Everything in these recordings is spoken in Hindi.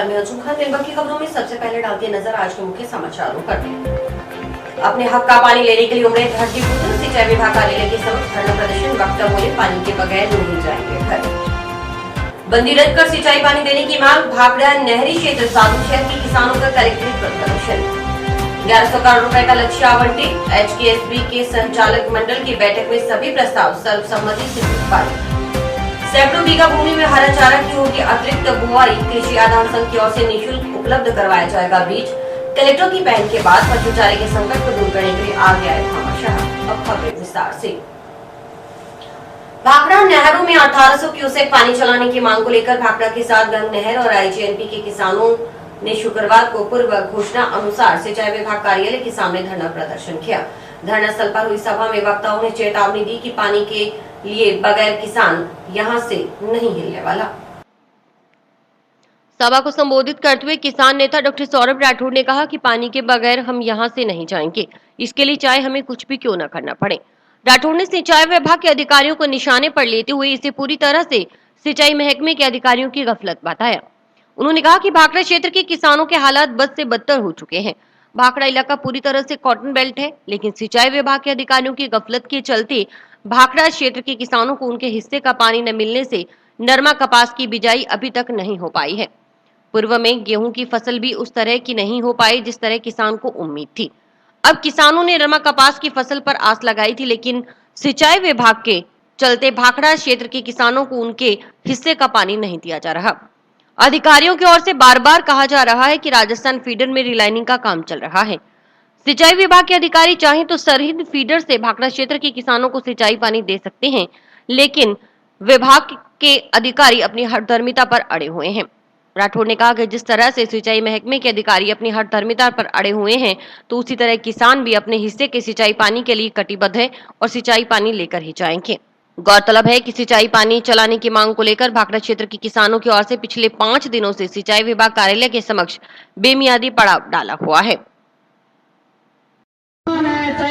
नमस्कार, मैं अर्जुन खान। दिन भर की खबरों में सबसे पहले डालते नजर आज के मुख्य समाचारों पर। अपने हक का पानी लेने के लिए उमड़े धरतीपुत्र। सिंचाई विभाग कार्यालय के समक्ष धरना प्रदर्शन। वक्ता बोले, पानी के बगैर नहीं जाएंगे घर। बंदी रद्द कर सिंचाई पानी देने की मांग। भाखड़ा नहरी क्षेत्र साधु शहर के किसानों का कलेक्ट्रेट पर प्रदर्शन। 1100 करोड़ रुपए का लक्ष्य आवंटित। HKSB के संचालक मंडल की बैठक में सभी प्रस्ताव सर्वसम्मति से पारित। सैकड़ों बीघा भूमि में हरा चारा की होगी अतिरिक्त बुआई। कृषि आधार संघ की ओर से निःशुल्क उपलब्ध करवाया जाएगा बीज। कलेक्टरों की पहल के बाद पशु चारे के संकट को दूर करने के लिए आगे आए भामाशाह। अब खबरें विस्तार से। भाखड़ा नहरों में 1800 क्यूसेक पानी चलाने की मांग को लेकर भाखड़ा के साथ गंग नहर और IGNP के किसानों ने शुक्रवार को पूर्व घोषणा अनुसार सिंचाई विभाग कार्यालय के सामने धरना प्रदर्शन किया। धरना स्थल पर हुई सभा में वक्ताओं ने चेतावनी दी कि पानी के लिए बगैर किसान यहां से नहीं हिलने वाला। सभा को संबोधित करते हुए किसान नेता डॉक्टर सौरभ राठौड़ ने कहा कि पानी के बगैर हम यहां से नहीं जाएंगे, इसके लिए चाहे हमें कुछ भी क्यों न करना पड़े। राठौड़ ने सिंचाई विभाग के अधिकारियों को निशाने पर लेते हुए इसे पूरी तरह से सिंचाई महकमे के अधिकारियों की गफलत बताया। उन्होंने कहा कि भाखड़ा क्षेत्र के किसानों के हालात बद से बदतर हो चुके हैं। भाखड़ा इलाका पूरी तरह से कॉटन बेल्ट है, लेकिन सिंचाई विभाग के अधिकारियों की गफलत के चलते भाखड़ा क्षेत्र के किसानों को उनके हिस्से का पानी न मिलने से नरमा कपास की बिजाई अभी तक नहीं हो पाई है। पूर्व में गेहूं की फसल भी उस तरह की नहीं हो पाई जिस तरह किसान को उम्मीद थी। अब किसानों ने नरमा कपास की फसल पर आस लगाई थी, लेकिन सिंचाई विभाग के चलते भाखड़ा क्षेत्र के किसानों को उनके हिस्से का पानी नहीं दिया जा रहा। अधिकारियों की ओर से बार बार कहा जा रहा है कि राजस्थान फीडर में रिलाइनिंग का काम चल रहा है। सिंचाई विभाग के अधिकारी चाहें तो सरहिंद फीडर से भाखड़ा क्षेत्र के किसानों को सिंचाई पानी दे सकते हैं, लेकिन विभाग के अधिकारी अपनी हठधर्मिता पर अड़े हुए हैं। राठौड़ ने कहा कि जिस तरह से सिंचाई महकमे के अधिकारी अपनी हठधर्मिता पर अड़े हुए हैं, तो उसी तरह किसान भी अपने हिस्से के सिंचाई पानी के लिए कटिबद्ध है और सिंचाई पानी लेकर ही जाएंगे। गौरतलब है कि सिंचाई पानी चलाने की मांग को लेकर भाखड़ा क्षेत्र के किसानों की ओर से पिछले 5 दिनों से सिंचाई विभाग कार्यालय के समक्ष बेमियादी पड़ाव डाला हुआ है।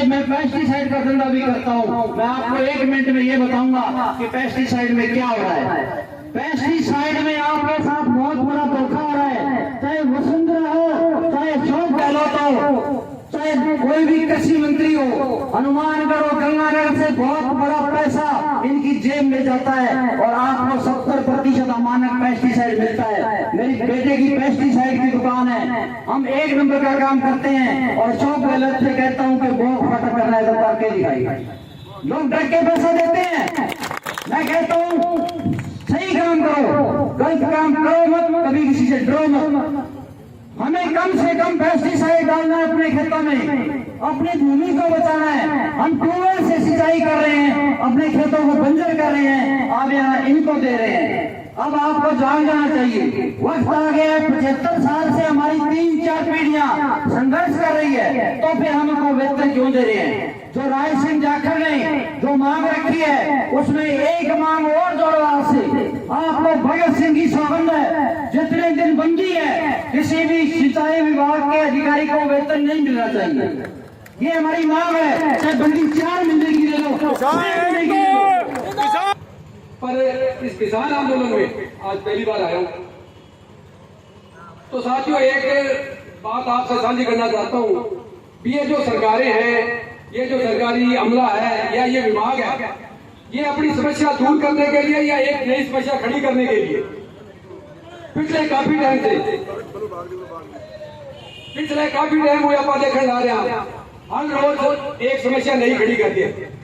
मैं पेस्टिसाइड का धंधा भी करता हूँ। मैं आपको 1 मिनट में ये बताऊंगा कि पेस्टिसाइड में क्या हो रहा है। पेस्टिसाइड में आपके साथ बहुत बड़ा धोखा हो रहा है। चाहे वसुंधरा हो, चाहे अशोक गहलोत हो, चाहे कोई भी कृषि मंत्री हो, हनुमानगढ़ और गंगानगर से बहुत बड़ा पैसा इनकी जेब में जाता है और आपको 70% अमानक पेस्टिसाइड मिलता है। मेरी बेटे की पेस्टिसाइड की दुकान है, हम 1 नंबर का काम करते हैं और अशोक गहलोत से कहता हूँ कि बहुत फटक कर रहा है तो करके दिखाई। लोग डर के पैसा देते हैं। मैं कहता हूँ सही काम करो, गलत काम करो मत, कभी किसी से डरो मत। हमें कम से कम पेस्टिसाइड डालना है अपने खेतों में, अपनी भूमि को बचाना है। हम ट्यूबवेल से सिंचाई कर रहे हैं, अपने खेतों को बंजर कर रहे हैं, आप यहाँ इनको दे रहे हैं। अब आपको जान जाना चाहिए, वक्त आ गया है। 75 साल से हमारी 3-4 पीढ़ियां संघर्ष कर रही है, तो फिर हम उनको वेतन क्यों दे रहे हैं? जो राय सिंह जाखड़ ने जो मांग रखी है, उसमें एक मांग और जोड़ो आज से। आपको भगत सिंह की सौगंध है, जितने दिन बंदी है किसी भी सिंचाई विभाग के अधिकारी को वेतन नहीं मिलना चाहिए। ये हमारी मांग है, चाहे बंदी 4 महीने की ले लो। पर इस किसान आंदोलन में आज पहली बार आया हूं, तो साथियों एक बात आपसे साझी करना चाहता हूं। ये जो सरकारें हैं, ये जो सरकारी अमला है या ये विभाग है, ये अपनी समस्या दूर करने के लिए या एक नई समस्या खड़ी करने के लिए पिछले काफी टाइम हुआ आप देखने जा रहे हैं, हर रोज एक समस्या नई खड़ी करती है।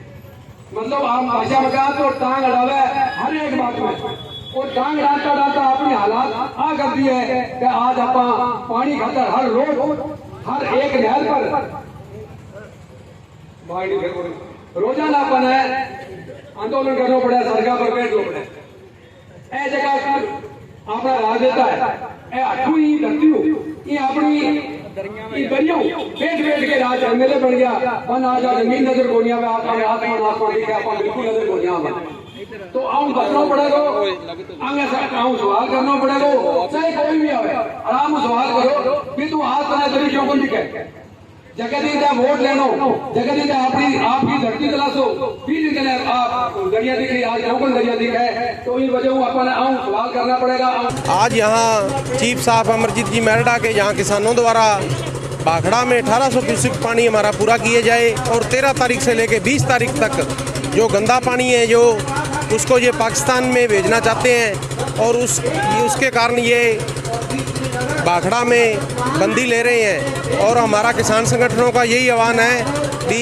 मतलब आप भाषा में कहा तो टांग अड़ावे हर एक बात में, और टांग डालता डालता अपनी हालात आ कर दी है कि आज आप पानी खातर हर रोज हर एक नहर पर रोजाना अपन है आंदोलन करना पड़ा, सरकार पर बैठना पड़ा। ए जगह अपना राज देता है, अठू ही धरती ये अपनी दरिया बैठ के राज एमएलए बन गया। वन आज जमीन नजर गोनिया में आसमान दिखे, आप बिल्कुल नजर गोनिया में तो आऊं बचना पड़ेगा, आगे आऊं सवाल करना पड़ेगा, चाहे कोई भी आवे आराम सवाल करो कि तू हाथ बना दरी क्यों दिखे। जगह दिन वोट लेनो, जगह दिन आपकी धरती तलाशो फिर इनके आप दरिया दिख रही आज कोकण दरिया दिख है तो इन वजह अपन आऊँ सवाल करना पड़ेगा। आज यहाँ चीफ साहब अमरजीत जी मेरडा के यहाँ किसानों द्वारा भाखड़ा में 1800 क्यूसेक पानी हमारा पूरा किए जाए और 13 तारीख से लेकर 20 तारीख तक जो गंदा पानी है जो उसको ये पाकिस्तान में भेजना चाहते हैं और उसके कारण ये भाखड़ा में बंदी ले रहे हैं। और हमारा किसान संगठनों का यही आह्वान है कि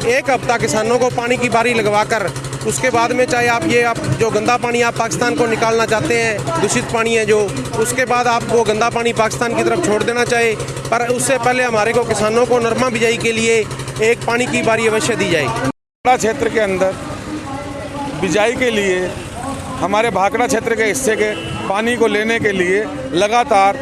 एक हफ्ता किसानों को पानी की बारी लगवाकर उसके बाद में चाहे आप जो गंदा पानी आप पाकिस्तान को निकालना चाहते हैं, दूषित पानी है जो, उसके बाद आप वो गंदा पानी पाकिस्तान की तरफ छोड़ देना चाहिए, पर उससे पहले हमारे को किसानों को नरमा बिजाई के लिए एक पानी की बारी अवश्य दी जाए। भाखड़ा क्षेत्र के अंदर बिजाई के लिए हमारे भाखड़ा क्षेत्र के हिस्से के पानी को लेने के लिए लगातार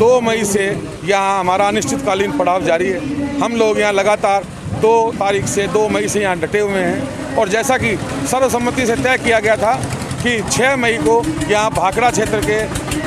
2 मई से यहाँ हमारा अनिश्चितकालीन पड़ाव जारी है। हम लोग यहाँ लगातार 2 तारीख से 2 मई से यहाँ डटे हुए हैं और जैसा कि सर्वसम्मति से तय किया गया था कि 6 मई को यहाँ भाखड़ा क्षेत्र के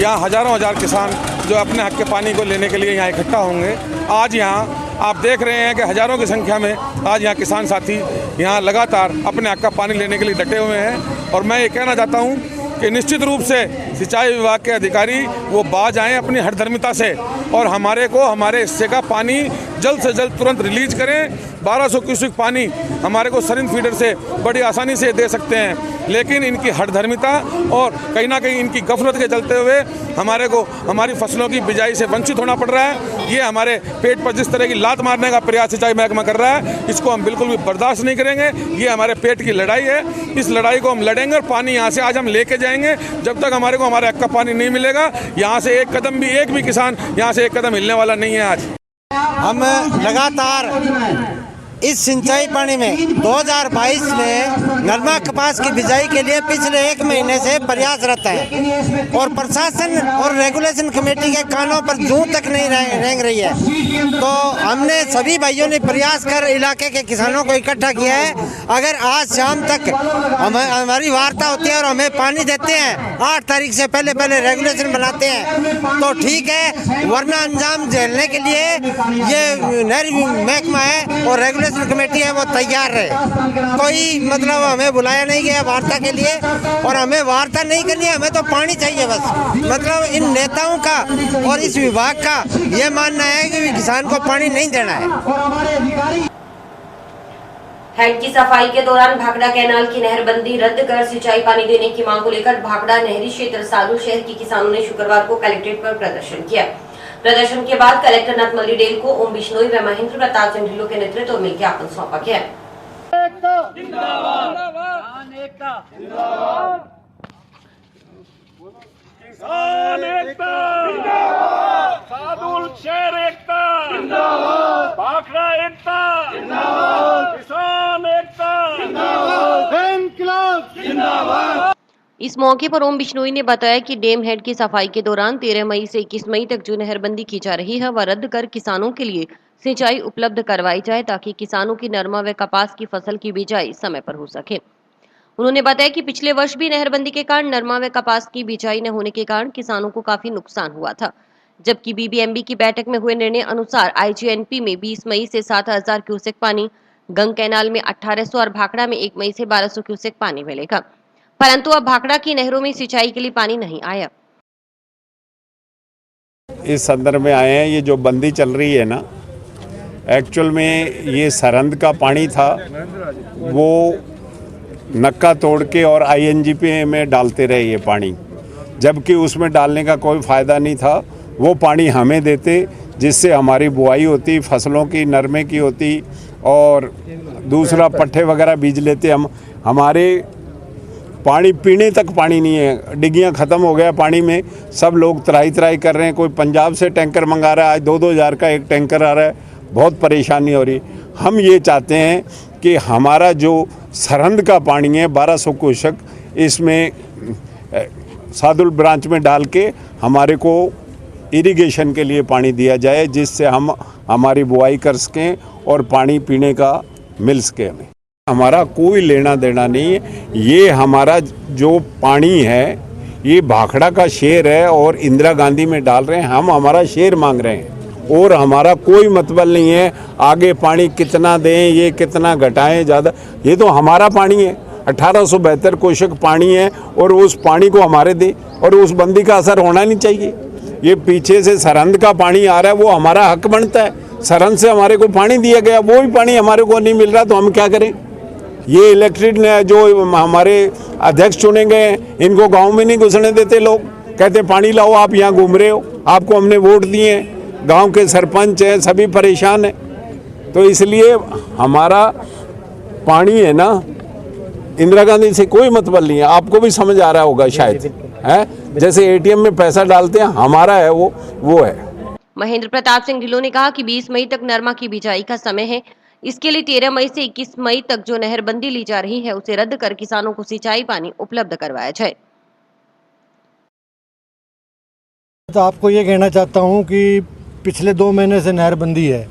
यहाँ हज़ारों किसान जो अपने हक के पानी को लेने के लिए यहाँ इकट्ठा होंगे। आज यहाँ आप देख रहे हैं कि हज़ारों की संख्या में आज यहाँ किसान साथी यहाँ लगातार अपने हक का पानी लेने के लिए डटे हुए हैं। और मैं ये कहना चाहता हूँ कि निश्चित रूप से सिंचाई विभाग के अधिकारी वो बाज आएँ अपनी हठधर्मिता से और हमारे हिस्से का पानी जल्द से जल्द तुरंत रिलीज करें। 1200 क्यूसेक पानी हमारे को सरिंद फीडर से बड़ी आसानी से दे सकते हैं, लेकिन इनकी हठधर्मिता और कहीं ना कहीं इनकी गफलत के चलते हुए हमारे को हमारी फसलों की बिजाई से वंचित होना पड़ रहा है। ये हमारे पेट पर जिस तरह की लात मारने का प्रयास सिंचाई महकमा कर रहा है, इसको हम बिल्कुल भी बर्दाश्त नहीं करेंगे। ये हमारे पेट की लड़ाई है, इस लड़ाई को हम लड़ेंगे और पानी यहाँ से आज हम लेके जाएंगे। जब तक हमारे को हमारे हक का पानी नहीं मिलेगा, यहाँ से एक भी किसान यहाँ से एक कदम हिलने वाला नहीं है। आज हम लगातार इस सिंचाई पानी में 2022 में नरमा कपास की बिजाई के लिए पिछले 1 महीने से प्रयासरत है और प्रशासन और रेगुलेशन कमेटी के कानों पर जूं तक नहीं रेंग रही है। तो हमने सभी भाइयों ने प्रयास कर इलाके के किसानों को इकट्ठा किया है। अगर आज शाम तक हमारी वार्ता होती है और हमें पानी देते हैं, 8 तारीख से पहले रेगुलेशन बनाते हैं तो ठीक है, वरना अंजाम झेलने के लिए ये नहरी महकमा है और रेगुलेशन कमेटी है वो तैयार है। कोई मतलब हमें बुलाया नहीं गया वार्ता के लिए और हमें वार्ता नहीं करनी है, हमें तो पानी चाहिए बस। मतलब इन नेताओं का और इस विभाग का ये मानना है कि किसान को पानी नहीं देना है। हेड की सफाई के दौरान भाखड़ा कैनाल की नहरबंदी रद्द कर सिंचाई पानी देने की मांग को लेकर भाखड़ा नहरी क्षेत्र सादुल शहर के किसानों ने शुक्रवार को कलेक्ट्रेट पर प्रदर्शन किया। प्रदर्शन के बाद कलेक्टर नतमली डेल को ओम बिश्नोई व महेंद्र प्रताप चंडीलो के नेतृत्व में ज्ञापन सौंपा गया। किसान एकता जिंदाबाद, सादुल शहर एकता जिंदाबाद, भाखड़ा एकता जिंदाबाद, किसान एकता जिंदाबाद, इनकलाब जिंदाबाद। इस मौके पर ओम बिश्नोई ने बताया कि डैम हेड की सफाई के दौरान 13 मई से 21 मई तक जो नहरबंदी की जा रही है वह रद्द कर किसानों के लिए सिंचाई उपलब्ध करवाई जाए ताकि किसानों की नरमा व कपास की फसल की बिजाई समय पर हो सके। उन्होंने बताया कि पिछले वर्ष भी नहरबंदी के कारण नरमा व कपास की बिजाई न होने के कारण किसानों को काफी नुकसान हुआ था, जबकि बीबीएमबी की बैठक में हुए निर्णय अनुसार आईजीएनपी में 20 मई से 7000 क्यूसेक पानी, गंग कैनाल में 1800 और भाखड़ा में 1 मई से 1200 क्यूसेक पानी मिलेगा, परंतु अब भाखड़ा की नहरों में सिंचाई के लिए पानी नहीं आया। इस संदर्भ में आए हैं, ये जो बंदी चल रही है ना, एक्चुअल में ये सरहद का पानी था, वो नक्का तोड़ के और आईएनजीपी में डालते रहे ये पानी, जबकि उसमें डालने का कोई फ़ायदा नहीं था। वो पानी हमें देते जिससे हमारी बुआई होती, फसलों की नरमे की होती और दूसरा पट्ठे वगैरह बीज लेते हम। हमारे पानी पीने तक पानी नहीं है, डिग्गियाँ ख़त्म हो गया पानी में, सब लोग त्राही कर रहे हैं। कोई पंजाब से टैंकर मंगा रहा है, आज 2-2 हज़ार का एक टैंकर आ रहा है, बहुत परेशानी हो रही। हम ये चाहते हैं कि हमारा जो सरहद का पानी है 1200 क्यूसेक, इसमें सादुल ब्रांच में डाल के हमारे को इरिगेशन के लिए पानी दिया जाए, जिससे हम हमारी बुआई कर सकें और पानी पीने का मिल सके। हमें हमारा कोई लेना देना नहीं है, ये हमारा जो पानी है ये भाखड़ा का शेर है और इंदिरा गांधी में डाल रहे हैं, हम हमारा शेर मांग रहे हैं। और हमारा कोई मतलब नहीं है आगे पानी कितना दें, ये कितना घटाएं ज़्यादा। ये तो हमारा पानी है, 1872 कोशक पानी है और उस पानी को हमारे दें, और उस बंदी का असर होना नहीं चाहिए। ये पीछे से सरहद का पानी आ रहा है, वो हमारा हक बनता है। सरहद से हमारे को पानी दिया गया, वो भी पानी हमारे को नहीं मिल रहा, तो हम क्या करें। ये इलेक्टेड जो हमारे अध्यक्ष चुने गए हैं, इनको गांव में नहीं घुसने देते लोग, कहते पानी लाओ, आप यहाँ घूम रहे हो, आपको हमने वोट दिए हैं, गांव के सरपंच हैं, सभी परेशान हैं। तो इसलिए हमारा पानी है ना, इंदिरा गांधी से कोई मतलब नहीं है। आपको भी समझ आ रहा होगा शायद, है जैसे एटीएम में पैसा डालते हैं, हमारा है वो है। महेंद्र प्रताप सिंह ढिल्लों ने कहा कि 20 मई तक नरमा की बिजाई का समय है। इसके लिए 13 मई से 21 मई तक जो नहरबंदी ली जा रही है उसे रद्द कर किसानों को सिंचाई पानी उपलब्ध करवाया जाए। तो आपको ये कहना चाहता हूँ कि पिछले 2 महीने से नहरबंदी है।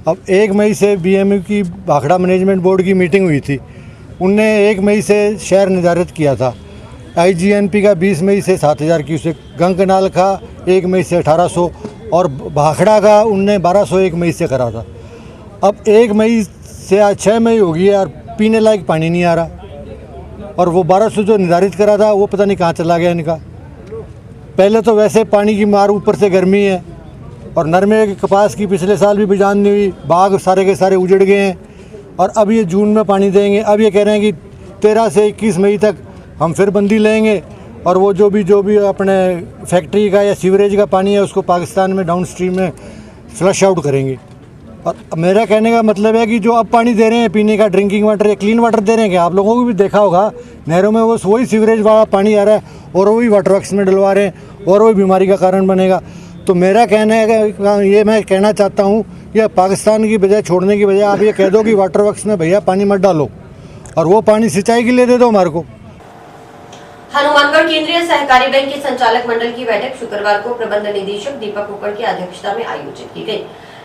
अब 1 मई से बीएमयू की भाखड़ा मैनेजमेंट बोर्ड की मीटिंग हुई थी, उनने 1 मई से शहर निर्धारित किया था। आईजीएनपी का 20 मई से 7000 क्यूसेक, गंग कनाल का 1 मई से 1800 और भाखड़ा का उनने 1200 1 मई से करा था। अब 1 मई से आज 6 मई हो गई है और पीने लायक पानी नहीं आ रहा, और वो 1200 जो निर्धारित करा था वो पता नहीं कहाँ चला गया इनका। पहले तो वैसे पानी की मार, ऊपर से गर्मी है, और नरमे के कपास की पिछले साल भी बिजान नहीं हुई, बाग सारे के सारे उजड़ गए हैं, और अब ये जून में पानी देंगे। अब ये कह रहे हैं कि 13 से 21 मई तक हम फिर बंदी लेंगे, और वो जो भी अपने फैक्ट्री का या सीवरेज का पानी है उसको पाकिस्तान में डाउन स्ट्रीम में फ्लश आउट करेंगे। और मेरा कहने का मतलब है कि जो अब पानी दे रहे हैं पीने का, ड्रिंकिंग वाटर या क्लीन वाटर दे रहे हैं, क्या आप लोगों को भी देखा होगा नहरों में वही सीवरेज वाला पानी आ रहा है और वही वाटर वर्क्स में डलवा रहे हैं, और वही बीमारी का कारण बनेगा। तो मेरा कहने का ये मैं कहना चाहता हूँ, या पाकिस्तान की बजाय छोड़ने की बजाय आप ये कह दो कि वाटर वर्क्स में भैया पानी मत डालो, और वो पानी सिंचाई के लिए दे दो हमारे को। हनुमानगढ़ केंद्रीय सहकारी बैंक के संचालक मंडल की बैठक शुक्रवार को प्रबंध निदेशक दीपक कुक्कड़ की अध्यक्षता में आयोजित की गई।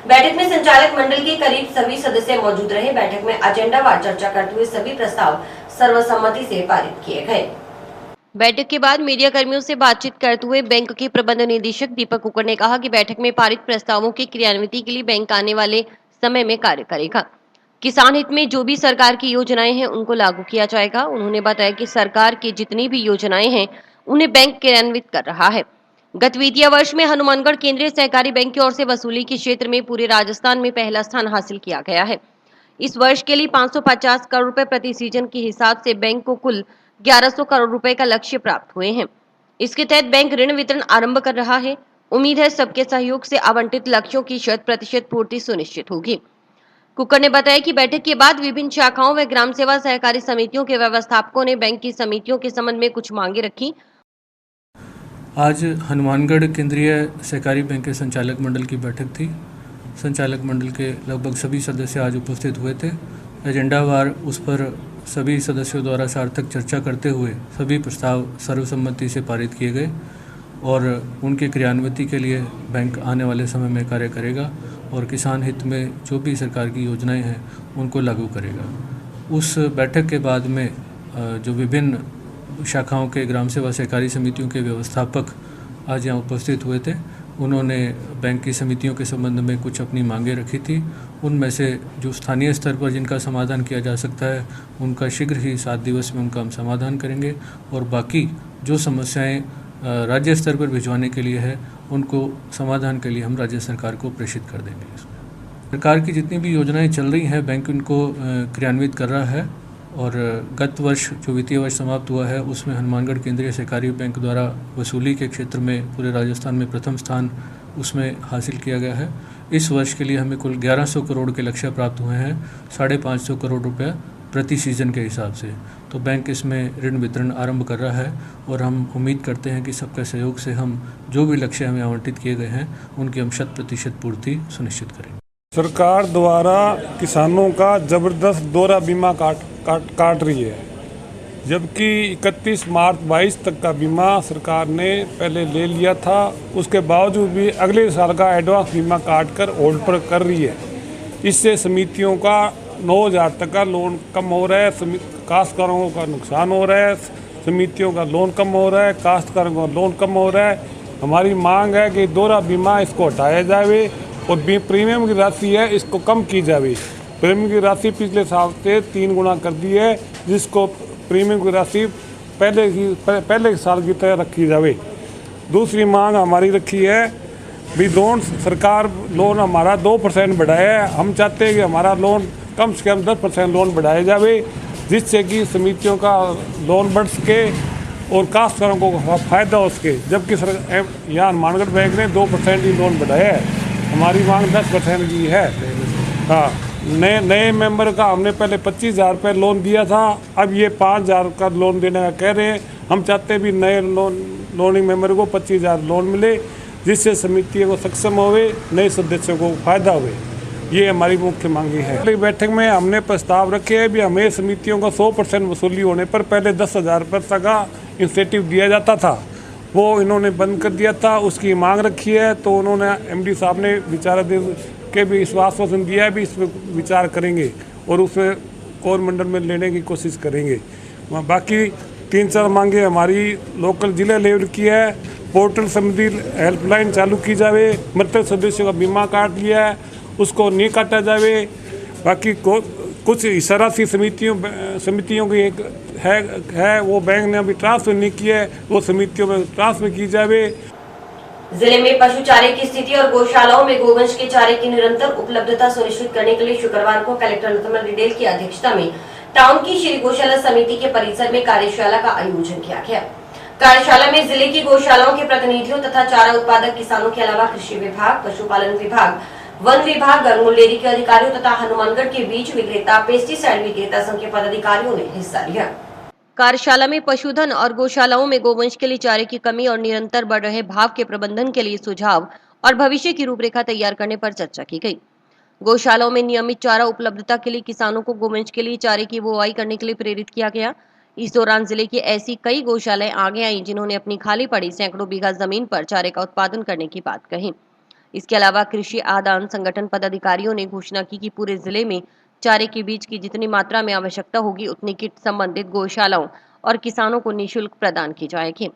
बैठक में संचालक मंडल के करीब सभी सदस्य मौजूद रहे। बैठक में एजेंडावार चर्चा करते हुए सभी प्रस्ताव सर्वसम्मति से पारित किए गए। बैठक के बाद मीडिया कर्मियों से बातचीत करते हुए बैंक के प्रबंध निदेशक दीपक कुक्कड़ ने कहा कि बैठक में पारित प्रस्तावों की क्रियान्विति के लिए बैंक आने वाले समय में कार्य करेगा। किसान हित में जो भी सरकार की योजनाएं हैं उनको लागू किया जाएगा। उन्होंने बताया कि सरकार की जितनी भी योजनाएं हैं उन्हें बैंक क्रियान्वित कर रहा है। गत वित्तीय वर्ष में हनुमानगढ़ केंद्रीय सहकारी बैंक की ओर से वसूली के क्षेत्र में पूरे राजस्थान में पहला स्थान हासिल किया गया है। इस वर्ष के लिए 550 करोड़ रुपए प्रति सीजन के हिसाब से बैंक को कुल 1100 करोड़ रुपए का लक्ष्य प्राप्त हुए हैं। इसके तहत बैंक ऋण वितरण आरंभ कर रहा है। उम्मीद है सबके सहयोग से आवंटित लक्ष्यों की 100% पूर्ति सुनिश्चित होगी। कुक्कड़ ने बताया कि बैठक के बाद विभिन्न शाखाओं व ग्राम सेवा सहकारी समितियों के व्यवस्थापकों ने बैंक की समितियों के संबंध में कुछ मांगे रखी। आज हनुमानगढ़ केंद्रीय सहकारी बैंक के संचालक मंडल की बैठक थी। संचालक मंडल के लगभग सभी सदस्य आज उपस्थित हुए थे। एजेंडावार उस पर सभी सदस्यों द्वारा सार्थक चर्चा करते हुए सभी प्रस्ताव सर्वसम्मति से पारित किए गए और उनके क्रियान्विति के लिए बैंक आने वाले समय में कार्य करेगा और किसान हित में जो भी सरकार की योजनाएं हैं उनको लागू करेगा। उस बैठक के बाद में जो विभिन्न शाखाओं के ग्राम सेवा सहकारी समितियों के व्यवस्थापक आज यहाँ उपस्थित हुए थे, उन्होंने बैंक की समितियों के संबंध में कुछ अपनी मांगें रखी थी। उनमें से जो स्थानीय स्तर पर जिनका समाधान किया जा सकता है उनका शीघ्र ही 7 दिवस में उनका हम समाधान करेंगे और बाकी जो समस्याएं राज्य स्तर पर भिजवाने के लिए है उनको समाधान के लिए हम राज्य सरकार को प्रेषित कर देंगे। सरकार की जितनी भी योजनाएं चल रही हैं बैंक उनको क्रियान्वित कर रहा है और गत वर्ष जो वित्तीय वर्ष समाप्त हुआ है उसमें हनुमानगढ़ केंद्रीय सहकारी बैंक द्वारा वसूली के क्षेत्र में पूरे राजस्थान में प्रथम स्थान उसमें हासिल किया गया है। इस वर्ष के लिए हमें कुल 1100 करोड़ के लक्ष्य प्राप्त हुए हैं, 550 करोड़ रुपया प्रति सीजन के हिसाब से। तो बैंक इसमें ऋण वितरण आरंभ कर रहा है और हम उम्मीद करते हैं कि सबके सहयोग से हम जो भी लक्ष्य हमें आवंटित किए गए हैं उनकी हम 100% पूर्ति सुनिश्चित करेंगे। सरकार द्वारा किसानों का ज़बरदस्त दोहरा बीमा काट रही है, जबकि 31 मार्च 22 तक का बीमा सरकार ने पहले ले लिया था। उसके बावजूद भी अगले साल का एडवांस बीमा काट कर होल्ड पर कर रही है। इससे समितियों का 9,000 तक का लोन कम हो रहा है, काश्तकारों का नुकसान हो रहा है, समितियों का लोन कम हो रहा है, काश्तकारों का लोन कम हो रहा है। हमारी मांग है कि दोहरा बीमा इसको हटाया जाए और प्रीमियम की राशि है इसको कम की जाए। प्रीमियम की राशि पिछले साल से 3 गुना कर दी है, जिसको प्रीमियम की राशि पहले साल की तरह रखी जाए। दूसरी मांग हमारी रखी है भी लोन, सरकार लोन हमारा 2% बढ़ाया है। हम चाहते हैं कि हमारा लोन कम से कम 10% लोन बढ़ाया जाए, जिससे कि समितियों का लोन बढ़ सके और काश्तकारों को फ़ायदा हो सके। जबकि यहाँ हनुमानगढ़ बैंक ने 2% ही लोन बढ़ाया है, हमारी मांग 10% की है। हाँ, नए मेंबर का हमने पहले 25,000 रुपये लोन दिया था, अब ये 5,000 का लोन देने का कह रहे हैं। हम चाहते हैं भी नए लोनिंग मेंबर को 25,000 लोन मिले, जिससे समितियों को सक्षम होवे, नए सदस्यों को फायदा होवे। ये हमारी मुख्य मांगी है। अगली बैठक में हमने प्रस्ताव रखे हैं भी हमें समितियों का 100% वसूली होने पर पहले 10,000 रुपये तक का इंसेंटिव दिया जाता था, वो इन्होंने बंद कर दिया था। उसकी मांग रखी है, तो उन्होंने MD साहब ने विचाराधीन के भी इस आश्वासन दिया है भी इस पर विचार करेंगे और उसे कोरमंडल में लेने की कोशिश करेंगे। बाकी 3-4 मांगे हमारी लोकल जिले लेवल की है। पोर्टल संबंधी हेल्पलाइन चालू की जाए, मृतक सदस्यों का बीमा काट लिया है उसको नहीं काटा जाए। बाकी कुछ हिस्साराशि समितियों की एक है वो बैंक ने अभी ट्रांसफर नहीं किया है, वो समितियों में ट्रांसफर की जाए। जिले में पशु चारे की स्थिति और गौशालाओं में गोवंश के चारे की निरंतर उपलब्धता सुनिश्चित करने के लिए शुक्रवार को कलेक्टर नथमल डिडेल की अध्यक्षता में टाउन की श्री गौशाला समिति के परिसर में कार्यशाला का आयोजन किया गया। कार्यशाला में जिले की गौशालाओं के प्रतिनिधियों तथा चारा उत्पादक किसानों के अलावा कृषि विभाग, पशुपालन विभाग, वन विभाग, गंगोल डेयरी के अधिकारियों तथा हनुमानगढ़ के बीज विक्रेता, पेस्टिसाइड विक्रेता संघ के पदाधिकारियों ने हिस्सा लिया। कार्यशाला में पशुधन और गौशालाओं में गोवंश के लिए चारे की कमी और निरंतर बढ़ रहे भाव के प्रबंधन के लिए सुझाव और भविष्य की रूपरेखा तैयार करने पर चर्चा की गई। गौशालाओं में नियमित चारा उपलब्धता के लिए किसानों को गोवंश के लिए चारे की बुआई करने के लिए प्रेरित किया गया। इस दौरान जिले की ऐसी कई गौशालाएं आगे आई जिन्होंने अपनी खाली पड़ी सैकड़ों बीघा जमीन पर चारे का उत्पादन करने की बात कही। इसके अलावा कृषि आदान संगठन पदाधिकारियों ने घोषणा की कि पूरे जिले में चारे के बीज की जितनी मात्रा में आवश्यकता होगी उतनी किट संबंधित गौशालाओं और किसानों को निःशुल्क प्रदान की जाएगी।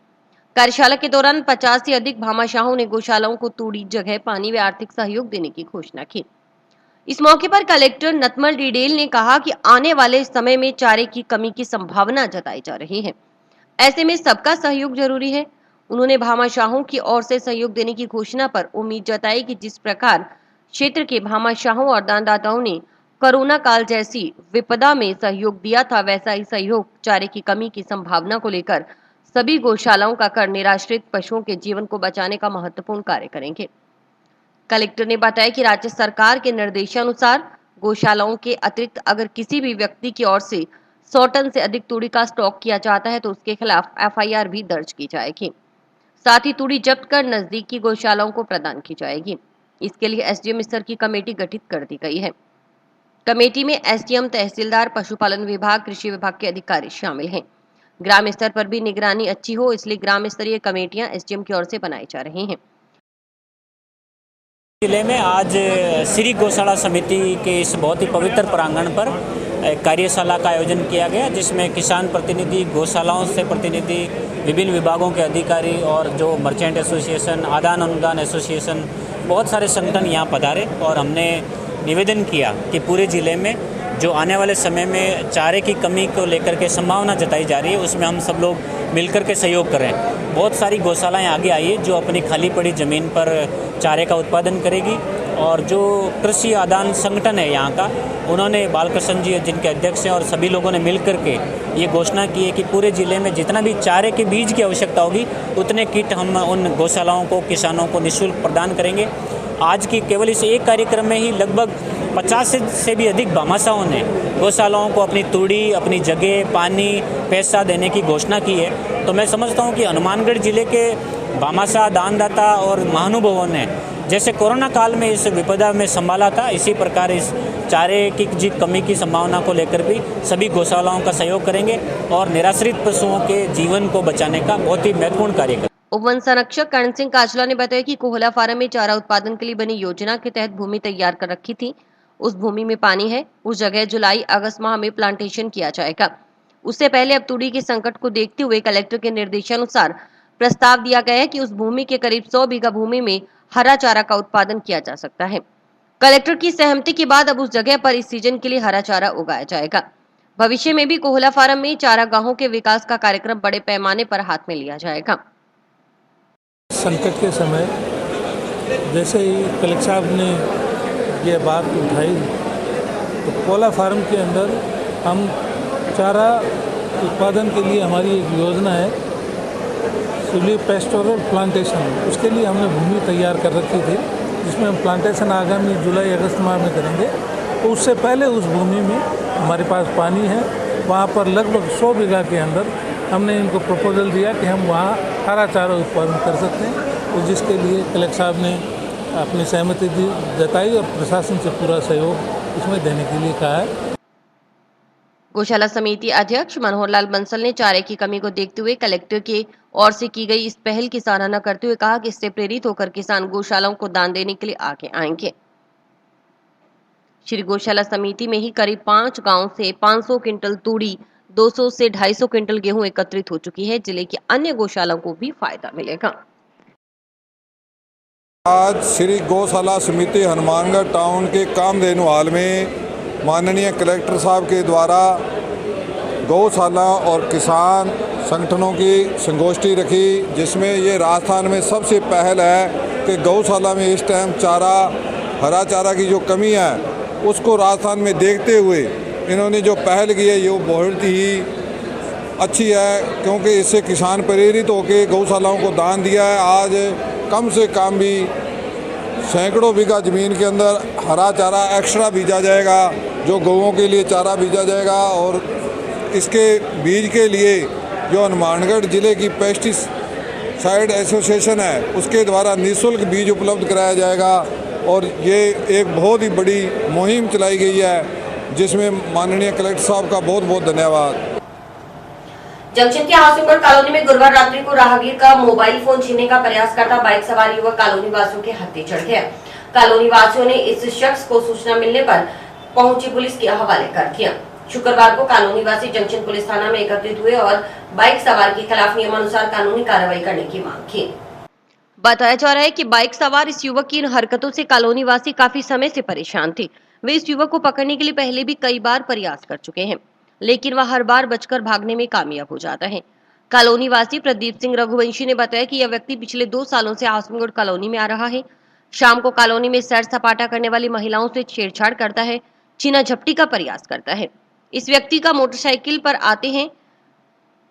कार्यशाला के दौरान 50 से अधिक भामाशाहों ने गौशालाओं को तूड़ी, जगह, पानी व आर्थिक सहयोग देने की घोषणा की। इस मौके पर कलेक्टर नथमल डिडेल ने कहा कि आने वाले समय में चारे की कमी की संभावना जताई जा रही है, ऐसे में सबका सहयोग जरूरी है। उन्होंने भामाशाहों की ओर से सहयोग देने की घोषणा पर उम्मीद जताई कि जिस प्रकार क्षेत्र के भामाशाहों और दानदाताओं ने कोरोना काल जैसी विपदा में सहयोग दिया था, वैसा ही सहयोग चारे की कमी की संभावना को लेकर सभी गौशालाओं का कर निराश्रित पशुओं के जीवन को बचाने का महत्वपूर्ण कार्य करेंगे। कलेक्टर ने बताया कि राज्य सरकार के निर्देशानुसार गौशालाओं के अतिरिक्त अगर किसी भी व्यक्ति की ओर से 100 टन से अधिक तूड़ी का स्टॉक किया जाता है तो उसके खिलाफ FIR भी दर्ज की जाएगी। साथ ही तूड़ी जब्त कर नजदीक की गौशालाओं को प्रदान की जाएगी। इसके लिए SDM स्तर की कमेटी गठित कर दी गई है। कमेटी में SDM, तहसीलदार, पशुपालन विभाग, कृषि विभाग के अधिकारी शामिल हैं। ग्राम स्तर पर भी निगरानी अच्छी हो, इसलिए ग्राम स्तरीय कमेटियां SDM की ओर से बनाई जा रही हैं। जिले में आज श्री गौशाला समिति के इस बहुत ही पवित्र प्रांगण पर कार्यशाला का आयोजन किया गया, जिसमें किसान प्रतिनिधि, गौशालाओं से प्रतिनिधि, विभिन्न विभागों के अधिकारी और जो मर्चेंट एसोसिएशन, आदान अनुदान एसोसिएशन, बहुत सारे संगठन यहाँ पधारे और हमने निवेदन किया कि पूरे ज़िले में जो आने वाले समय में चारे की कमी को लेकर के संभावना जताई जा रही है, उसमें हम सब लोग मिलकर के सहयोग करें। बहुत सारी गौशालाएं आगे आई है जो अपनी खाली पड़ी ज़मीन पर चारे का उत्पादन करेगी और जो कृषि आदान संगठन है यहाँ का, उन्होंने बालकृष्ण जी जिनके अध्यक्ष हैं और सभी लोगों ने मिल करके ये घोषणा की है कि पूरे ज़िले में जितना भी चारे के बीज की आवश्यकता होगी उतने किट हम उन गौशालाओं को, किसानों को निःशुल्क प्रदान करेंगे। आज की केवल इस एक कार्यक्रम में ही लगभग 50 से भी अधिक भामाशाहों ने गौशालाओं को अपनी तूड़ी, अपनी जगह, पानी, पैसा देने की घोषणा की है। तो मैं समझता हूँ कि हनुमानगढ़ जिले के भामाशाह, दानदाता और महानुभावों ने जैसे कोरोना काल में इस विपदा में संभाला था, इसी प्रकार इस चारे की कमी की संभावना को लेकर भी सभी गौशालाओं का सहयोग करेंगे और निराश्रित पशुओं के जीवन को बचाने का बहुत ही महत्वपूर्ण कार्य करेंगे। उपवन संरक्षक कर्ण सिंह काचला ने बताया कि कोहला फार्म में चारा उत्पादन के लिए बनी योजना के तहत भूमि तैयार कर रखी थी। उस भूमि में पानी है, उस जगह जुलाई-अगस्त माह में प्लांटेशन किया जाएगा। उससे पहले अब तूड़ी के संकट को देखते हुए कलेक्टर के निर्देशानुसार प्रस्ताव दिया गया है कि उस भूमि के करीब 100 बीघा भूमि में हरा चारा का उत्पादन किया जा सकता है। कलेक्टर की सहमति के बाद अब उस जगह पर इस सीजन के लिए हरा चारा उगाया जाएगा। भविष्य में भी कोहला फार्म में चारागाहों के विकास का कार्यक्रम बड़े पैमाने पर हाथ में लिया जाएगा। संकट के समय जैसे ही कलेक्टर साहब ने ये बात उठाई तो कोला फार्म के अंदर हम चारा उत्पादन के लिए हमारी एक योजना है सिवली पेस्टोरल प्लांटेशन। उसके लिए हमने भूमि तैयार कर रखी थी जिसमें हम प्लांटेशन आगामी जुलाई अगस्त माह में करेंगे। तो उससे पहले उस भूमि में हमारे पास पानी है, वहाँ पर लगभग 100 बीघा के अंदर हमने इनको प्रपोजल दिया कि हम वहाँ हरा चारा उत्पादन कर सकते हैं। तो जिसके लिए कलेक्टर साहब ने अपनी सहमति जताई और प्रशासन से पूरा सहयोग इसमें देने के लिए कहा है। गौशाला समिति अध्यक्ष मनोहर लाल बंसल ने चारे की कमी को देखते हुए कलेक्टर की ओर से की गई इस पहल की सराहना करते हुए कहा कि इससे प्रेरित होकर किसान गौशालाओं को दान देने के लिए आगे आएंगे। श्री गौशाला समिति में ही करीब 5 गांव से 500 क्विंटल तूड़ी, 200 से 250 क्विंटल गेहूं एकत्रित हो चुकी है। जिले की अन्य गौशालाओं को भी फायदा मिलेगा। आज श्री गौशाला समिति हनुमानगढ़ टाउन के कामधेनु हॉल में माननीय कलेक्टर साहब के द्वारा गौशाला और किसान संगठनों की संगोष्ठी रखी, जिसमें ये राजस्थान में सबसे पहल है कि गौशाला में इस टाइम चारा, हरा चारा की जो कमी है उसको राजस्थान में देखते हुए इन्होंने जो पहल की है ये बहुत ही अच्छी है, क्योंकि इससे किसान प्रेरित होकर गौशालाओं को दान दिया है। आज कम से कम भी सैकड़ों बीघा ज़मीन के अंदर हरा चारा एक्स्ट्रा बीजा जाएगा, जो गौओं के लिए चारा बीजा जाएगा। और इसके बीज के लिए जो हनुमानगढ़ ज़िले की पेस्टिसाइड एसोसिएशन है उसके द्वारा निःशुल्क बीज उपलब्ध कराया जाएगा। और ये एक बहुत ही बड़ी मुहिम चलाई गई है, जिसमें माननीय कलेक्टर साहब का बहुत बहुत धन्यवाद। जंक्शन के हासिमगढ़ कॉलोनी में गुरुवार रात्रि को राहगीर का मोबाइल फोन छीनने का प्रयास करता बाइक सवार युवक कॉलोनी वासियों के हत्थे चढ़ गया। कॉलोनी वासियों ने इस शख्स को सूचना मिलने पर पहुंची पुलिस के हवाले कर दिया। शुक्रवार को कॉलोनी वासी जंक्शन पुलिस थाना में एकत्रित हुए और बाइक सवार के खिलाफ नियमानुसार कानूनी कार्रवाई करने की मांग की। बताया जा रहा है कि बाइक सवार इस युवक की इन हरकतों से कॉलोनी वासी काफी समय से परेशान थे। वे इस युवक को पकड़ने के लिए पहले भी कई बार प्रयास कर चुके हैं, लेकिन वह हर बार बचकर भागने में कामयाब हो जाता है। कॉलोनी वासी प्रदीप सिंह रघुवंशी ने बताया कि यह व्यक्ति पिछले 2 सालों से आजमगढ़ कॉलोनी में आ रहा है। शाम को कॉलोनी में सैर सपाटा करने वाली महिलाओं से छेड़छाड़ करता है, छीना झपटी का प्रयास करता है। इस व्यक्ति का मोटरसाइकिल पर आते हैं।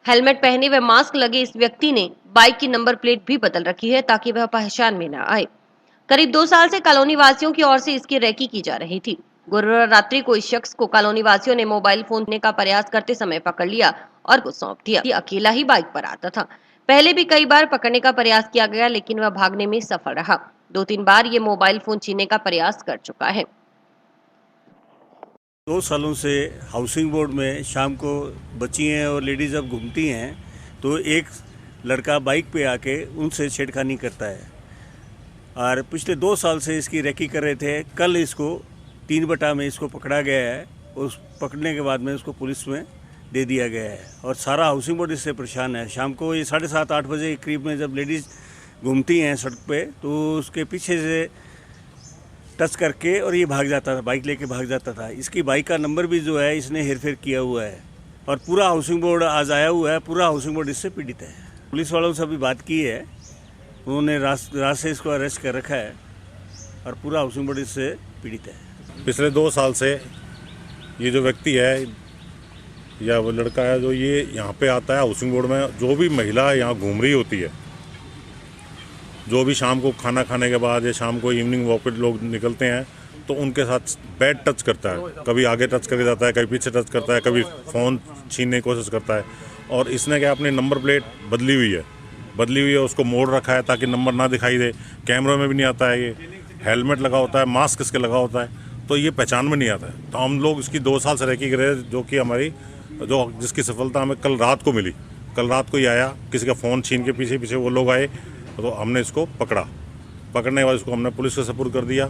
हेलमेट पहने व मास्क लगे इस व्यक्ति ने बाइक की नंबर प्लेट भी बदल रखी है ताकि वह पहचान में न आए। करीब 2 साल से कॉलोनी वासियों की ओर से इसकी रैकी की जा रही थी। गुरुवार रात्रि को इस शख्स को कॉलोनी वासियों ने मोबाइल फोन लेने का प्रयास करते समय पकड़ लिया और को सौंप दिया। अकेला ही बाइक पर आता था। पहले भी कई बार पकड़ने का प्रयास किया गया, लेकिन वह भागने में सफल रहा। 2-3 बार ये मोबाइल फोन छीनने का प्रयास कर चुका है। 2 सालों से हाउसिंग बोर्ड में शाम को बच्चियाँ और लेडीज जब घूमती हैं तो एक लड़का बाइक पे आके उनसे छेड़खानी करता है और पिछले 2 साल से इसकी रैकी कर रहे थे। कल इसको 3 बटा में इसको पकड़ा गया है। उस पकड़ने के बाद में उसको पुलिस में दे दिया गया है और सारा हाउसिंग बोर्ड इससे परेशान है। शाम को ये 7:30-8 बजे के करीब में जब लेडीज़ घूमती हैं सड़क पे तो उसके पीछे से टच करके और ये भाग जाता था, बाइक लेके भाग जाता था। इसकी बाइक का नंबर भी जो है इसने हेरफेर किया हुआ है और पूरा हाउसिंग बोर्ड आज आया हुआ है। पूरा हाउसिंग बोर्ड इससे पीड़ित है। पुलिस वालों से अभी बात की है, उन्होंने रात से इसको अरेस्ट कर रखा है और पूरा हाउसिंग बोर्ड इससे पीड़ित है। पिछले 2 साल से ये जो व्यक्ति है या वो लड़का है जो ये यहाँ पे आता है हाउसिंग बोर्ड में, जो भी महिला यहाँ घूम रही होती है, जो भी शाम को खाना खाने के बाद या शाम को इवनिंग वॉक पे लोग निकलते हैं तो उनके साथ बैड टच करता है। कभी आगे टच करके जाता है, कभी पीछे टच करता है, कभी फ़ोन छीनने की कोशिश करता है। और इसने क्या अपनी नंबर प्लेट बदली हुई है, उसको मोड़ रखा है ताकि नंबर ना दिखाई दे। कैमरे में भी नहीं आता है। ये हेलमेट लगा होता है, मास्क इसके लगा होता है, तो ये पहचान में नहीं आता है। तो हम लोग इसकी 2 साल से रैकी कर रहे हैं, जो कि हमारी जिसकी सफलता हमें कल रात को मिली। कल रात को ही आया, किसी का फ़ोन छीन के पीछे पीछे वो लोग आए तो हमने इसको पकड़ने के बाद इसको हमने पुलिस को सपुर्द कर दिया।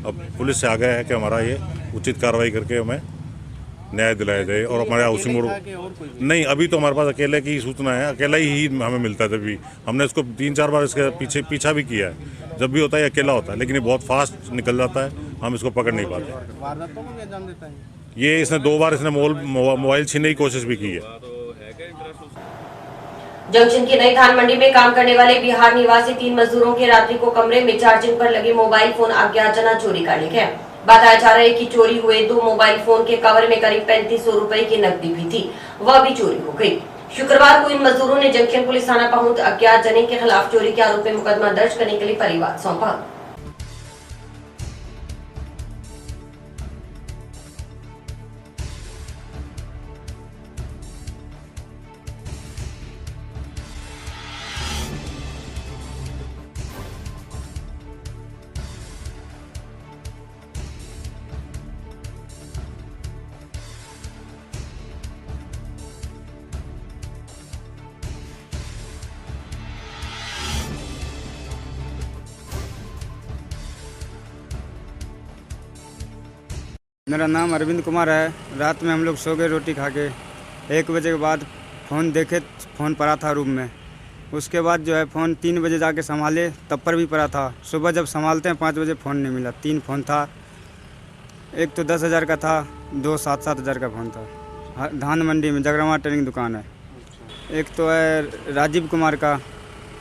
अब पुलिस से आ गया है कि हमारा ये उचित कार्रवाई करके हमें न्याय दिलाया जाए। और हमारे हाउसिंग बोर्ड नहीं, अभी तो हमारे पास अकेले की सूचना है, अकेला ही हमें मिलता है। तभी हमने इसको 3-4 बार इसके पीछा भी किया है। जब भी होता है ये अकेला होता है, लेकिन ये बहुत फास्ट निकल जाता है, हम इसको पकड़ नहीं पाते। वारदातों को भी अंजाम देता है ये इसने 2 बार इसने मोबाइल छीनने की कोशिश भी की है। जंक्शन की नई धान मंडी में काम करने वाले बिहार निवासी 3 मजदूरों के रात्रि को कमरे में चार्जिंग पर लगे मोबाइल फोन अज्ञातजनक चोरी कर लिए गए। बताया जा रहा है कि चोरी हुए 2 मोबाइल फोन के कवर में करीब 3500 रुपए की नकदी भी थी, वह भी चोरी हो गई। शुक्रवार को इन मजदूरों ने जंक्शन पुलिस थाना पहुंच अज्ञातजनों के खिलाफ चोरी के आरोप में मुकदमा दर्ज करने के लिए परिवाद सौंपा। मेरा नाम अरविंद कुमार है। रात में हम लोग सो गए रोटी खा के। 1 बजे के बाद फ़ोन देखे, फ़ोन पड़ा था रूम में। उसके बाद जो है फ़ोन 3 बजे जाके संभाले, तब पर भी पड़ा था। सुबह जब संभालते हैं 5 बजे फ़ोन नहीं मिला। 3 फ़ोन था, एक तो 10,000 का था, 2 7-7 हज़ार का फ़ोन था। धान मंडी में जगरमा ट्रेनिंग दुकान है। एक तो है राजीव कुमार का,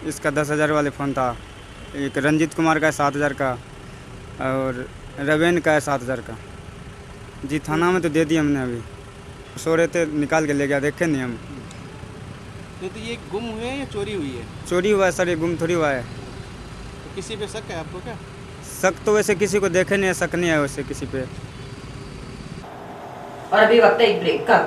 इसका 10,000 वाले फ़ोन था। एक रंजीत कुमार का है 7,000 का, और रवेन का है 7,000 का। जी थाना में तो दे दी हमने, अभी सो रहे थे निकाल के ले गया, देखे नहीं हम। तो ये गुम हुए हैं या चोरी हुई है? चोरी हुआ है सर, ये गुम थोड़ी हुआ है। तो किसी पे शक है आपको क्या? शक तो वैसे किसी को देखे नहीं है, शक नहीं है वैसे किसी पे। और अभी वक्त है एक ब्रेक का।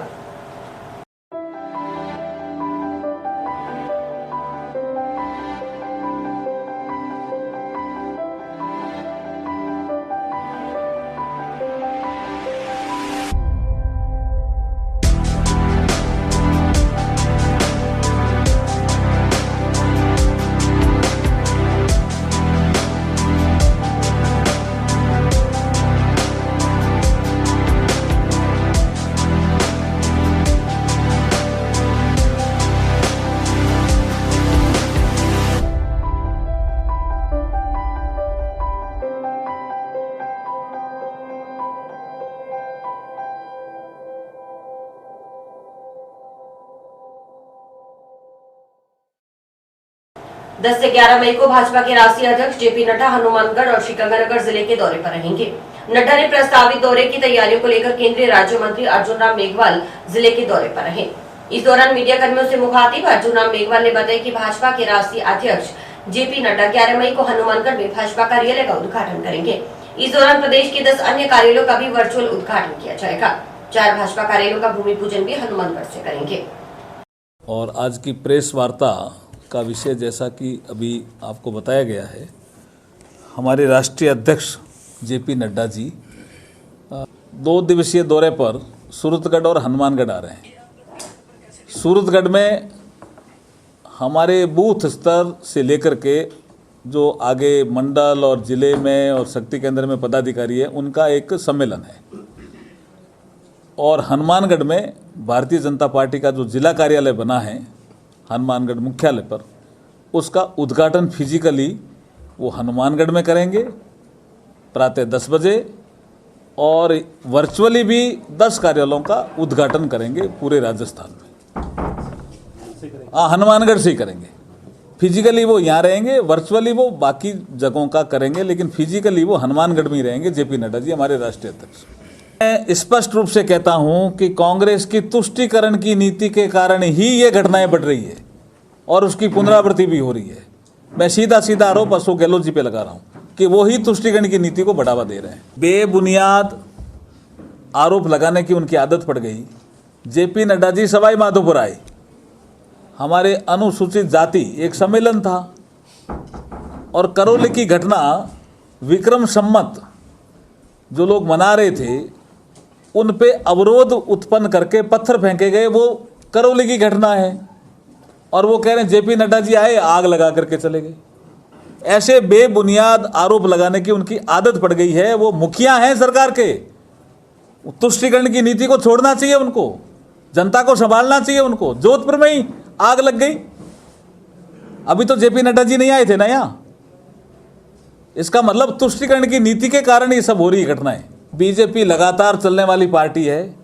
दस से 11 मई को भाजपा के राष्ट्रीय अध्यक्ष जेपी नड्डा हनुमानगढ़ और श्रीगंगानगर जिले के दौरे पर रहेंगे। नड्डा ने प्रस्तावित दौरे की तैयारियों को लेकर केंद्रीय राज्य मंत्री अर्जुन राम मेघवाल जिले के दौरे पर रहे। इस दौरान मीडिया कर्मियों से मुखातिब अर्जुन राम मेघवाल ने बताया कि भाजपा के राष्ट्रीय अध्यक्ष जेपी नड्डा 11 मई को हनुमानगढ़ में भाजपा कार्यालय का उद्घाटन करेंगे। इस दौरान प्रदेश के 10 अन्य कार्यालयों का भी वर्चुअल उद्घाटन किया जाएगा। 4 भाजपा कार्यालयों का भूमि पूजन भी हनुमानगढ़ से करेंगे। और आज की प्रेस वार्ता का विषय जैसा कि अभी आपको बताया गया है, हमारे राष्ट्रीय अध्यक्ष जेपी नड्डा जी 2 दिवसीय दौरे पर सूरतगढ़ और हनुमानगढ़ आ रहे हैं। सूरतगढ़ में हमारे बूथ स्तर से लेकर के जो आगे मंडल और ज़िले में और शक्ति केंद्र में पदाधिकारी है, उनका एक सम्मेलन है। और हनुमानगढ़ में भारतीय जनता पार्टी का जो जिला कार्यालय बना है हनुमानगढ़ मुख्यालय पर, उसका उद्घाटन फिजिकली वो हनुमानगढ़ में करेंगे प्रातः 10 बजे, और वर्चुअली भी 10 कार्यालयों का उद्घाटन करेंगे पूरे राजस्थान में। हनुमानगढ़ से ही करेंगे। फिजिकली वो यहाँ रहेंगे, वर्चुअली वो बाकी जगहों का करेंगे, लेकिन फिजिकली वो हनुमानगढ़ में ही रहेंगे जेपी नड्डा जी हमारे राष्ट्रीय अध्यक्ष। मैं स्पष्ट रूप से कहता हूं कि कांग्रेस की तुष्टीकरण की नीति के कारण ही ये घटनाएं बढ़ रही है और उसकी पुनरावृत्ति भी हो रही है। मैं सीधा सीधा आरोप अशोक गहलोत जी पे लगा रहा हूं कि वो ही तुष्टीकरण की नीति को बढ़ावा दे रहे हैं। बेबुनियाद आरोप लगाने की उनकी आदत पड़ गई। जेपी नड्डा जी सवाई माधोपुर आए, हमारे अनुसूचित जाति एक सम्मेलन था, और करौली की घटना विक्रम सम्मत जो लोग मना रहे थे उन पे अवरोध उत्पन्न करके पत्थर फेंके गए, वो करौली की घटना है। और वो कह रहे हैं जेपी नड्डा जी आए, आग लगा करके चले गए। ऐसे बेबुनियाद आरोप लगाने की उनकी आदत पड़ गई है। वो मुखिया हैं सरकार के, तुष्टीकरण की नीति को छोड़ना चाहिए उनको, जनता को संभालना चाहिए उनको। जोधपुर में ही आग लग गई, अभी तो जेपी नड्डा जी नहीं आए थे ना यहाँ, इसका मतलब तुष्टीकरण की नीति के कारण ये सब हो रही घटनाएं। बीजेपी लगातार चलने वाली पार्टी है।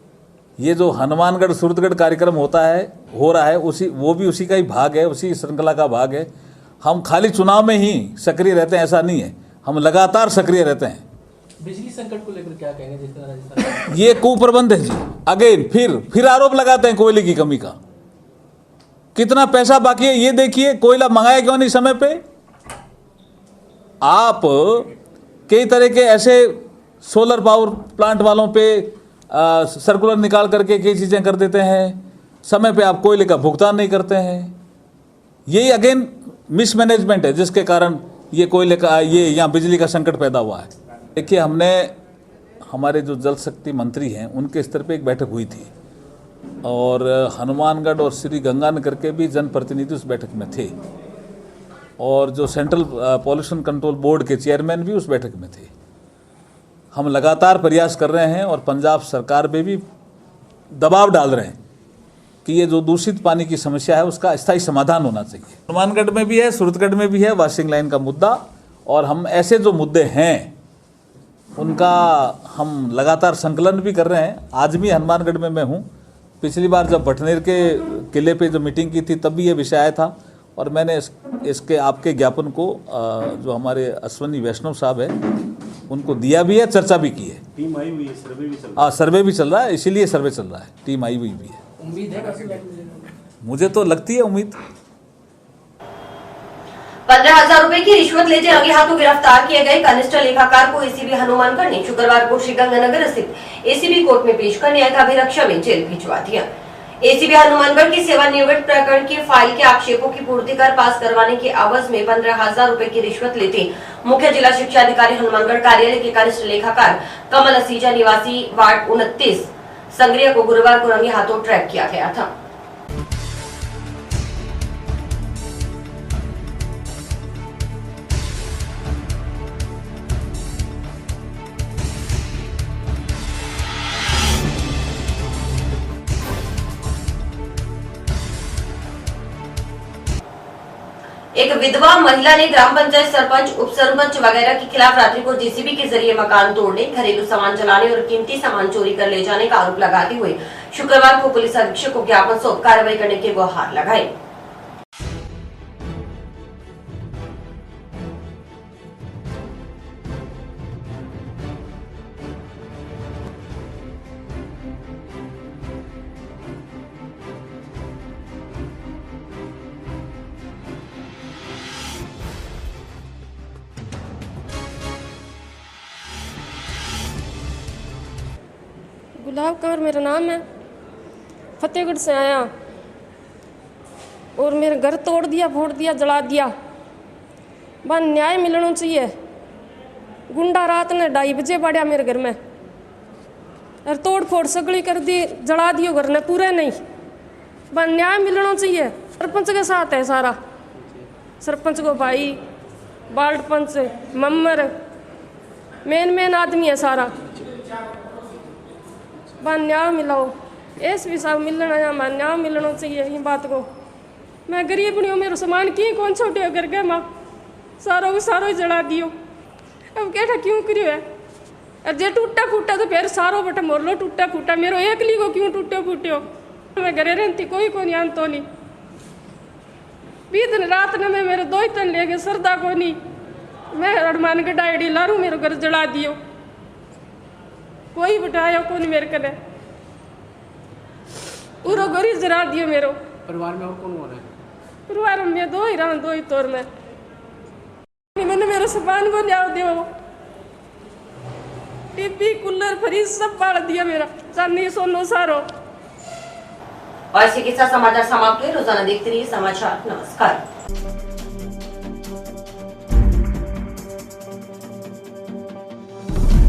ये जो हनुमानगढ़ सूरतगढ़ कार्यक्रम हो रहा है वो भी उसी का ही भाग है, उसी श्रृंखला का भाग है। हम खाली चुनाव में ही सक्रिय रहते हैं ऐसा नहीं है, हम लगातार सक्रिय रहते हैं। बिजली संकट को लेकर क्या कहेंगे? जिस तरह राजस्थान ये कुप्रबंध है जी। अगेन फिर आरोप लगाते हैं कोयले की कमी का। कितना पैसा बाकी है ये देखिए, कोयला मंगाया क्यों नहीं समय पे? आप कई तरह के ऐसे सोलर पावर प्लांट वालों पे सर्कुलर निकाल करके कई चीजें कर देते हैं, समय पे आप कोयले का भुगतान नहीं करते हैं। यही अगेन मिसमैनेजमेंट है जिसके कारण ये कोयले का यहाँ बिजली का संकट पैदा हुआ है। देखिए, हमारे जो जल शक्ति मंत्री हैं उनके स्तर पे एक बैठक हुई थी और हनुमानगढ़ और श्री गंगानगर के भी जनप्रतिनिधि उस बैठक में थे और जो सेंट्रल पॉल्यूशन कंट्रोल बोर्ड के चेयरमैन भी उस बैठक में थे। हम लगातार प्रयास कर रहे हैं और पंजाब सरकार पे भी दबाव डाल रहे हैं कि ये जो दूषित पानी की समस्या है उसका स्थायी समाधान होना चाहिए। हनुमानगढ़ में भी है, सूरतगढ़ में भी है वॉशिंग लाइन का मुद्दा, और हम ऐसे जो मुद्दे हैं उनका हम लगातार संकलन भी कर रहे हैं। आज भी हनुमानगढ़ में मैं हूँ। पिछली बार जब भटनेर के किले पे जो मीटिंग की थी तब भी ये विषय आया था और मैंने इसके आपके ज्ञापन को जो हमारे अश्वनी वैष्णव साहब है उनको दिया भी है, चर्चा भी की है। टीम आई हुई है, सर्वे भी चल रहा है। सर्वे भी चल रहा है, इसीलिए सर्वे चल रहा है। टीम आई हुई भी है। उम्मीद है? मुझे तो लगती है उम्मीद। 15,000 रुपए की रिश्वत लेते रंगे हाथों गिरफ्तार किए गए कनिष्ठ लेखाकार को एसीबी हनुमानगढ़ ने शुक्रवार को श्रीगंगानगर स्थित एसीबी कोर्ट में पेश कर न्यायिक अभिरक्षा में जेल भिजवा दिया। एसीबी हनुमानगढ़ की सेवानिवृत्त प्रकरण की फाइल के आक्षेपों की पूर्ति कर पास करवाने के एवज में 15,000 रुपए की रिश्वत लेते मुख्य जिला शिक्षा अधिकारी हनुमानगढ़ कार्यालय के कनिष्ठ लेखाकार कमल असीजा निवासी वार्ड 29 संग्रिया को गुरुवार को रंगे हाथों ट्रैक किया गया था। एक विधवा महिला ने ग्राम पंचायत सरपंच, उप सरपंच वगैरह के खिलाफ रात्रि को जेसीबी के जरिए मकान तोड़ने, घरेलू सामान जलाने और कीमती सामान चोरी कर ले जाने का आरोप लगाते हुए शुक्रवार को पुलिस अधीक्षक को ज्ञापन सौंप कार्रवाई करने की गुहार लगाई। गुलाब कौर मेरा नाम है, फतेहगढ़ से आया और मेरे घर तोड़ दिया, फोड़ दिया, जला दिया। बस न्याय मिलना चाहिए। गुंडा रात ने 2:30 बजे बढ़िया मेरे घर में और तोड़ फोड़ सगड़ी कर दी, जला दियो घर ने पूरे नहीं। बस न्याय मिलना चाहिए। सरपंच के साथ है सारा, सरपंच को भाई, वार्ड पंच, मम्मर, मेन आदमी है सारा। बस न्याय मिलाओ, एसपी साहब मिलना है, हमारा न्याय मिलना चाहिए। ये बात को मैं गरीब नहीं हूँ, मेरा सामान की कौन छोटे कर गए माँ, सारों को सारों जला दियो। अब कहता क्यों करियो है? और जे टूटा फूटा तो फिर सारों बटा मोर लो, टूटा फूटा मेरो एकली को क्यों टूटे फूटे? मैं घरे रहती कोई को नहीं आनतो नहीं। 20 दिन रात ने मैं मेरे 2 तन ले गए, सरदा को नहीं। मैं हनुमानगढ़ आईडी लारू, मेरे घर जला दियो। कोई बटाया को नहीं मेरे कने, पूरा गोरी जरा दियो मेरो। परिवार में और कौन हो रहा है? परिवार में 2 ही रहा, 2 ही तोड़ में। मैंने मेरे सामान को न्याय दियो, टीवी, कूलर, फ्रिज सब बाढ़ दिया मेरा, चांदी सोनो सारो। और इसी के साथ समाचार समाप्त हुए। रोजाना देखते रहिए समाचार। नमस्कार।